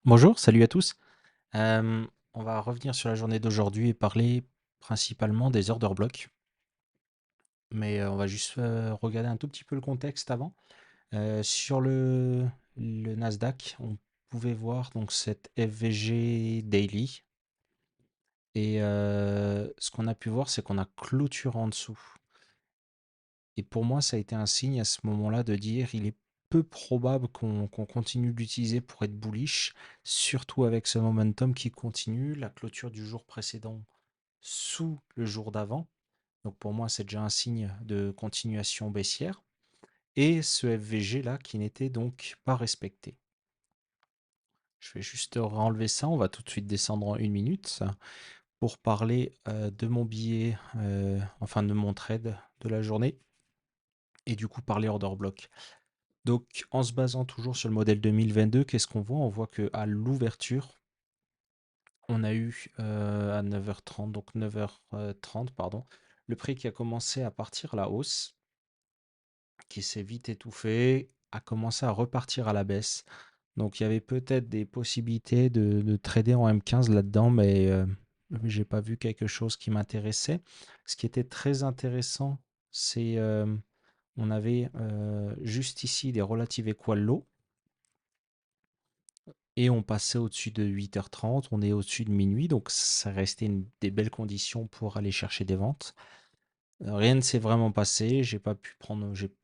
Bonjour, salut à tous. On va revenir sur la journée d'aujourd'hui et parler principalement des order blocks. Mais on va juste regarder un tout petit peu le contexte avant. Sur le Nasdaq, on pouvait voir donc cette FVG Daily. Et ce qu'on a pu voir, c'est qu'on a clôturé en dessous. Et pour moi, ça a été un signe à ce moment-là de dire il est peu probable qu'on continue d'utiliser pour être bullish, surtout avec ce momentum qui continue, la clôture du jour précédent sous le jour d'avant. Donc pour moi, c'est déjà un signe de continuation baissière. Et ce FVG là qui n'était donc pas respecté. Je vais juste enlever ça. On va tout de suite descendre en 1 minute pour parler de mon billet, enfin de mon trade de la journée. Et du coup parler order block. Donc en se basant toujours sur le modèle 2022, qu'est-ce qu'on voit? On voit qu'à l'ouverture, on a eu à 9h30, donc 9h30, pardon, le prix qui a commencé à partir à la hausse, qui s'est vite étouffé, a commencé à repartir à la baisse. Donc il y avait peut-être des possibilités de trader en M15 là-dedans, mais j'ai pas vu quelque chose qui m'intéressait. Ce qui était très intéressant, c'est on avait juste ici des relative equal low et on passait au-dessus de 8h30, on est au-dessus de minuit, donc ça restait des belles conditions pour aller chercher des ventes. Rien ne s'est vraiment passé, j'ai pas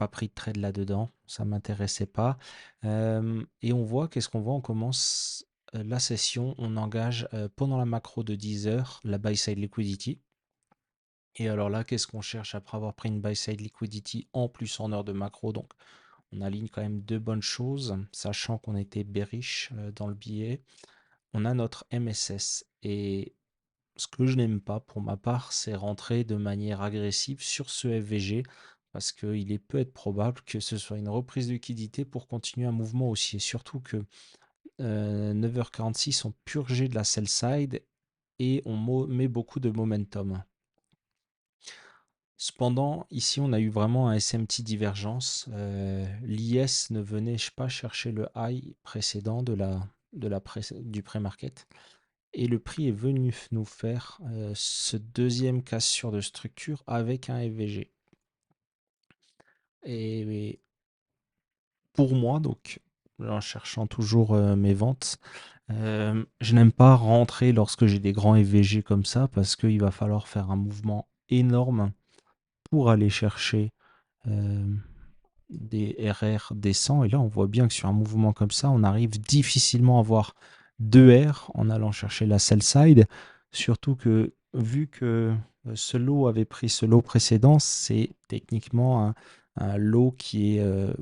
pris de trade là-dedans, ça m'intéressait pas. Et on voit, qu'est-ce qu'on voit? On commence la session, on engage pendant la macro de 10 heures la buy side liquidity. Et alors là, qu'est-ce qu'on cherche après avoir pris une buy side liquidity en plus en heure de macro? Donc on aligne quand même deux bonnes choses, sachant qu'on était bearish dans le billet. On a notre MSS et ce que je n'aime pas pour ma part, c'est rentrer de manière agressive sur ce FVG parce qu'il est peut être probable que ce soit une reprise de liquidité pour continuer un mouvement haussier. Surtout que 9h46 sont purgés de la sell side et on met beaucoup de momentum. Cependant, ici, on a eu vraiment un SMT divergence. L'IS ne venait pas chercher le high précédent du pré-market. Et le prix est venu nous faire ce deuxième cassure de structure avec un FVG. Et pour moi, donc, en cherchant toujours mes ventes, je n'aime pas rentrer lorsque j'ai des grands FVG comme ça parce qu'il va falloir faire un mouvement énorme pour aller chercher des RR descend. Et là, on voit bien que sur un mouvement comme ça, on arrive difficilement à avoir 2 R en allant chercher la sell side. Surtout que, vu que ce lot avait pris ce lot précédent, c'est techniquement un lot qui est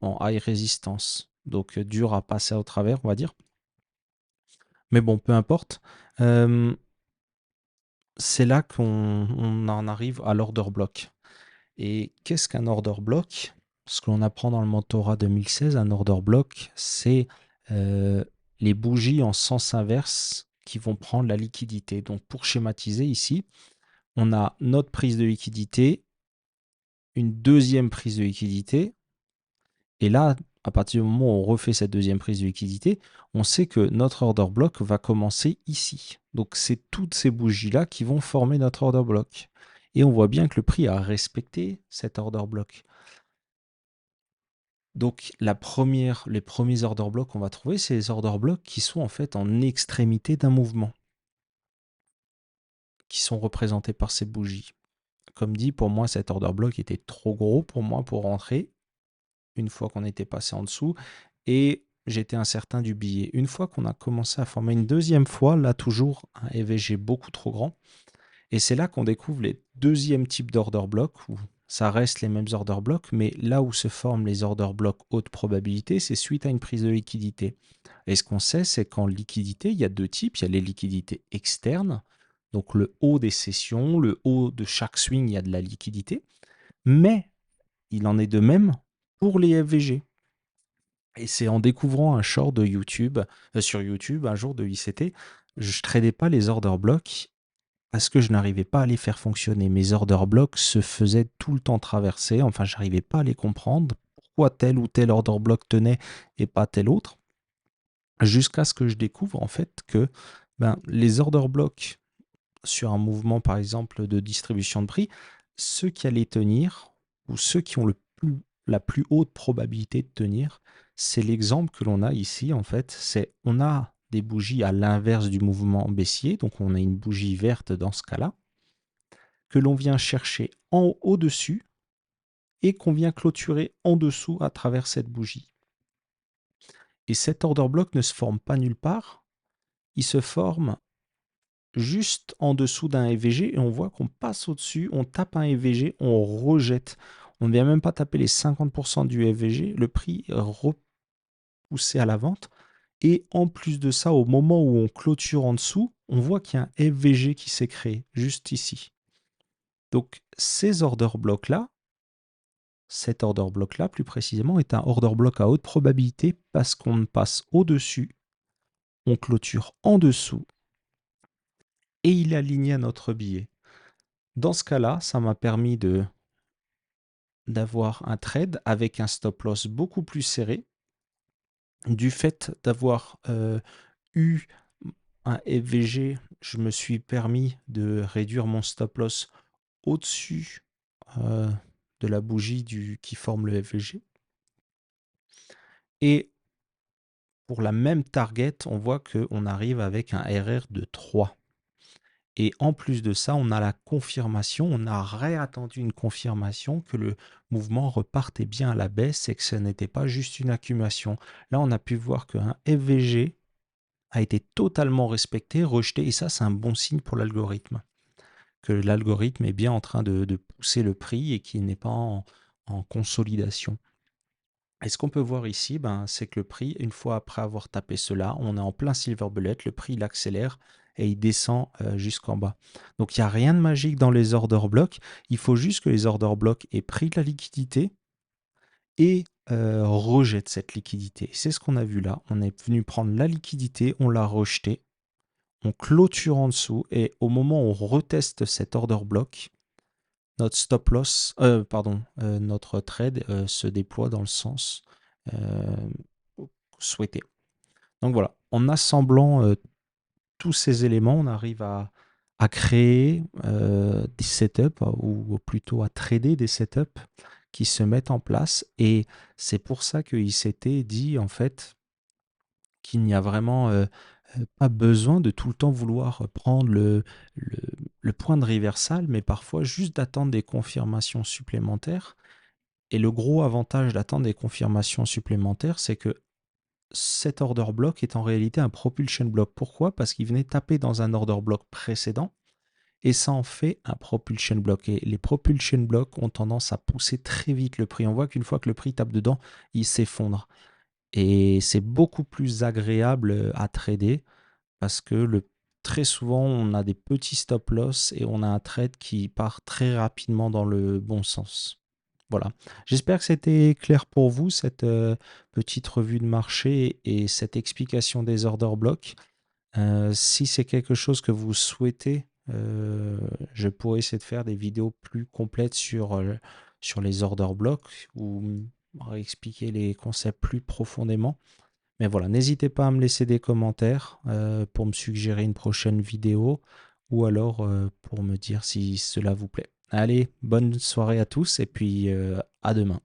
en high résistance. Donc, dur à passer au travers, on va dire. Mais bon, peu importe. Euh, c'est là qu'on en arrive à l'order block. Et qu'est-ce qu'un order block? Ce que l'on apprend dans le mentorat 2016, un order block, c'est euh, les bougies en sens inverse qui vont prendre la liquidité. Donc pour schématiser ici, on a notre prise de liquidité, une deuxième prise de liquidité, et là, à partir du moment où on refait cette deuxième prise de liquidité, on sait que notre order block va commencer ici. Donc c'est toutes ces bougies-là qui vont former notre order block. Et on voit bien que le prix a respecté cet order block. Donc les premiers order blocks qu'on va trouver, c'est les order blocks qui sont en fait en extrémité d'un mouvement, qui sont représentés par ces bougies. Comme dit, pour moi, cet order block était trop gros pour moi pour rentrer une fois qu'on était passé en dessous et j'étais incertain du billet. Une fois qu'on a commencé à former une deuxième fois, là toujours un EVG beaucoup trop grand, et c'est là qu'on découvre les deuxièmes types d'order blocs où ça reste les mêmes order blocs, mais là où se forment les order blocs haute probabilité, c'est suite à une prise de liquidité. Et ce qu'on sait, c'est qu'en liquidité, il y a deux types. Il y a les liquidités externes, donc le haut des sessions, le haut de chaque swing, il y a de la liquidité. Mais il en est de même pour les FVG. Et c'est en découvrant un short de YouTube, sur YouTube, un jour de ICT, je ne tradais pas les order blocks parce que je n'arrivais pas à les faire fonctionner. Mes order blocks se faisaient tout le temps traverser. Enfin, j'arrivais pas à les comprendre. Pourquoi tel ou tel order block tenait et pas tel autre. jusqu'à ce que je découvre en fait que les order blocks sur un mouvement par exemple de distribution de prix, ceux qui allaient tenir ou ceux qui ont la plus haute probabilité de tenir, c'est l'exemple que l'on a ici en fait, c'est on a des bougies à l'inverse du mouvement baissier, donc on a une bougie verte dans ce cas-là, que l'on vient chercher en au-dessus et qu'on vient clôturer en dessous à travers cette bougie. Et cet order block ne se forme pas nulle part, il se forme juste en dessous d'un EVG et on voit qu'on passe au-dessus, on tape un EVG, on rejette. On ne vient même pas taper les 50% du EVG, le prix est repoussé à la vente. Et en plus de ça, au moment où on clôture en dessous, on voit qu'il y a un FVG qui s'est créé juste ici. Donc ces order blocks-là, cet order block-là plus précisément, est un order block à haute probabilité parce qu'on passe au-dessus, on clôture en dessous et il est aligné à notre billet. Dans ce cas-là, ça m'a permis d'avoir un trade avec un stop loss beaucoup plus serré, du fait d'avoir eu un FVG, je me suis permis de réduire mon stop loss au-dessus euh, de la bougie qui forme le FVG. Et pour la même target, on voit qu'on arrive avec un RR de 3. Et en plus de ça, on a la confirmation, on a réattendu une confirmation que le mouvement repartait bien à la baisse et que ce n'était pas juste une accumulation. Là, on a pu voir qu'un FVG a été totalement respecté, rejeté, et ça, c'est un bon signe pour l'algorithme. Que l'algorithme est bien en train de pousser le prix et qu'il n'est pas en consolidation. Et ce qu'on peut voir ici, c'est que le prix, une fois après avoir tapé cela, on est en plein silver bullet, le prix il accélère et il descend jusqu'en bas. Donc il n'y a rien de magique dans les order blocks, il faut juste que les order blocks aient pris de la liquidité et rejettent cette liquidité. C'est ce qu'on a vu là, on est venu prendre la liquidité, on l'a rejetée, on clôture en dessous et au moment où on reteste cet order block, notre stop loss, notre trade se déploie dans le sens euh, souhaité. Donc voilà, en assemblant tous ces éléments, on arrive à créer des setups ou plutôt à trader des setups qui se mettent en place. Et c'est pour ça qu'il s'était dit en fait qu'il n'y a vraiment pas besoin de tout le temps vouloir prendre le, le point de reversal, mais parfois juste d'attendre des confirmations supplémentaires. Et le gros avantage d'attendre des confirmations supplémentaires, c'est que cet order block est en réalité un propulsion block. Pourquoi? Parce qu'il venait taper dans un order block précédent et ça en fait un propulsion block. Et les propulsion blocks ont tendance à pousser très vite le prix. On voit qu'une fois que le prix tape dedans, il s'effondre. Et c'est beaucoup plus agréable à trader parce que très souvent, on a des petits stop loss et on a un trade qui part très rapidement dans le bon sens. Voilà. J'espère que c'était clair pour vous, cette petite revue de marché et cette explication des order blocks. Si c'est quelque chose que vous souhaitez, je pourrais essayer de faire des vidéos plus complètes sur les order blocks ou expliquer les concepts plus profondément. Mais voilà, n'hésitez pas à me laisser des commentaires pour me suggérer une prochaine vidéo ou alors pour me dire si cela vous plaît. Allez, bonne soirée à tous et puis à demain.